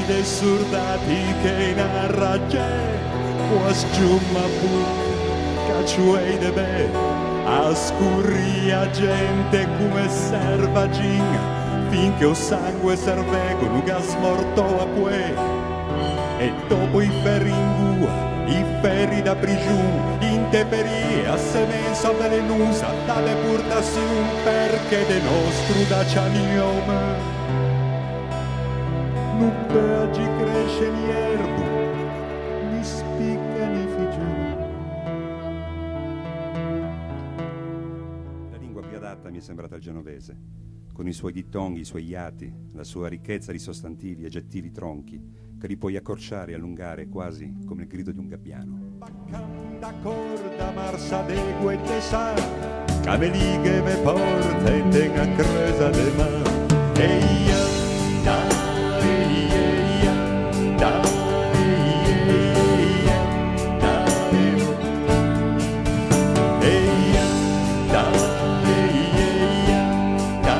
dei soldati che narra c'è, quas giumma buca, cacciuei de be, a scurria gente come servagin, finché o sangue serve con un gas morto a que, e dopo i ferri in gua, i ferri da prigiun, in teperie, a semenza velenusa, da deportazione, perché de nostro da cianiome. Non peaggi cresce ni erbo, ni spicca ni figiù. La lingua più adatta mi è sembrata il genovese, con i suoi dittonghi, i suoi iati, la sua ricchezza di sostantivi, aggettivi tronchi, che li puoi accorciare e allungare quasi come il grido di un gabbiano. Da corda marsa de guette sa, camelighe me porta e tenga cresa de ma. Eia, da, eia, da, eia, da, eia, da, eia, da,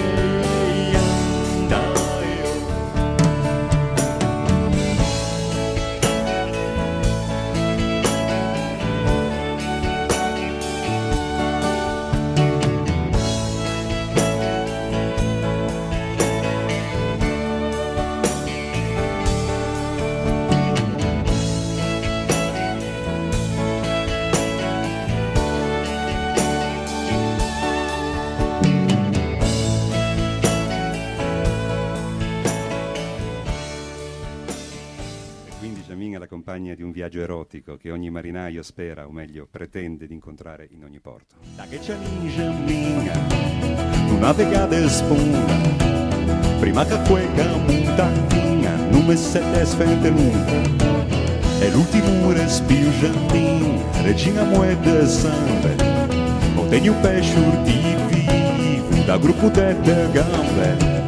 eia, da. La compagna di un viaggio erotico che ogni marinaio spera, o meglio pretende, di incontrare in ogni porto. Da che c'è l'ingeminga, una vegata e spunta, prima che quella montanina non mi sette sfente lunga, e l'ultimo respiro giardin, regina muete sangue, o tegni un pesce urtivo, da gruppo de gambe.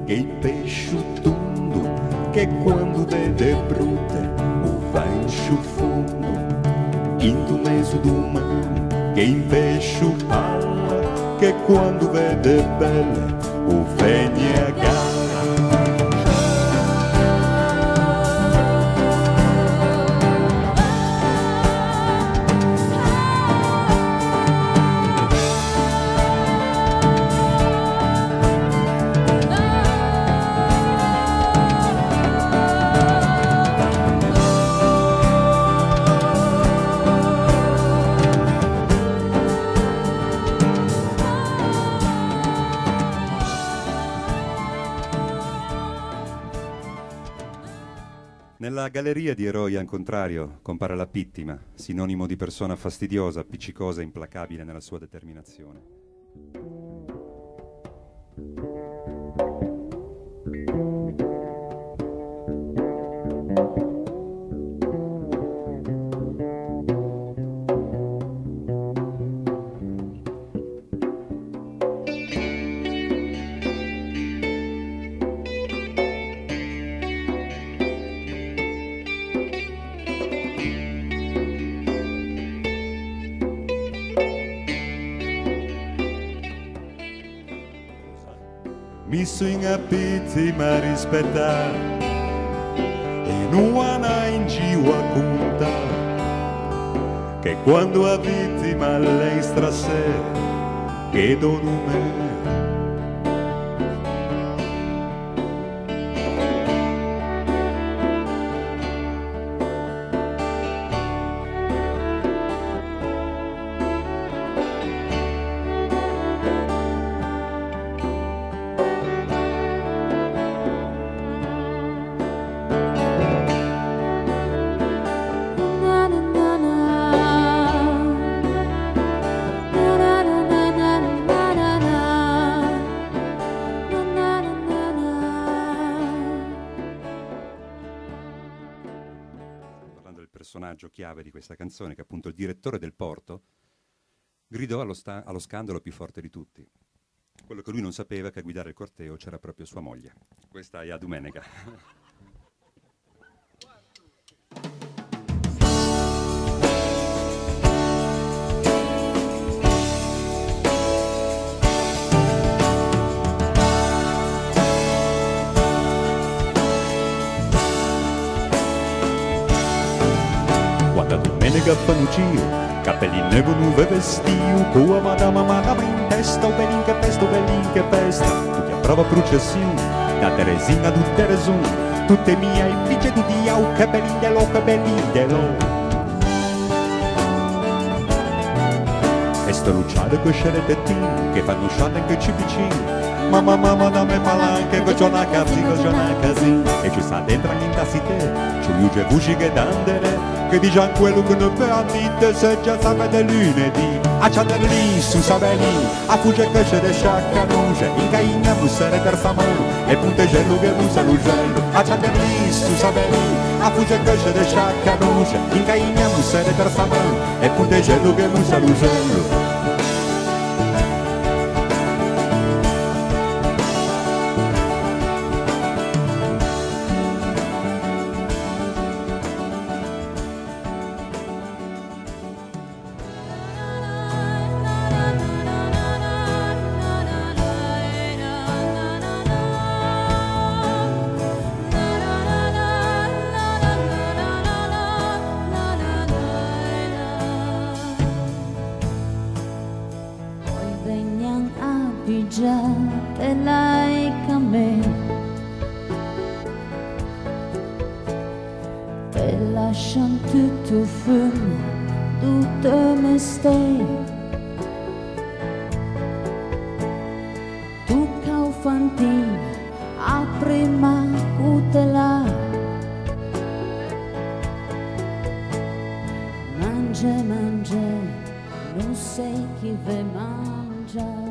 Che il pesce tondo, che quando vede brutte o va in sciufondo, in tu mezzo d'umano, che il pesce palla, che quando vede belle o viene a gara. Nella galleria di eroi al contrario compare la pittima, sinonimo di persona fastidiosa, appiccicosa e implacabile nella sua determinazione. Mi sono pittima rispettare e non ha in giro a contare che quando a vittima lei strasse che dono me. personaggio chiave di questa canzone, che è appunto il direttore del porto, gridò allo scandalo più forte di tutti. Quello che lui non sapeva è che a guidare il corteo c'era proprio sua moglie. Questa è a Domenica. Quando a Domenica fanno capelli neve nuove vestio, con la madama in testa, o belin che festa, tutti a prova processione, da Teresina a Teresun, tutte mie figlie tu diau, che belin de lo. E sto luciare con sceretettini, che fanno usciate anche ci vicini, mamma dammi palanche, che c'ho una casina, e ci sta dentro in tassite, ci luce voci che dandere, che dice quello che non per annite se già sapete lunedì a Cianderlì su Sabelli a fugge che c'è de sciacca luce in caigna bussere per famone e puntegello che bussa l'ugello a Cianderlì su Sabelli a fugge che c'è de sciacca luce in caigna bussere per famone e puntegello che bussa l'ugello. Te like a me, te lasciano tutto fumo, tutto me stai. Tu caufantina, a prima cutela, mangia, non sei chi ve mangia.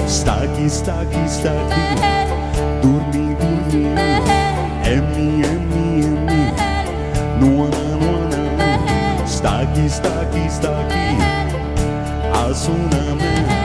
Stacchi, dormi, è mia, nuona, stacchi, a suonare.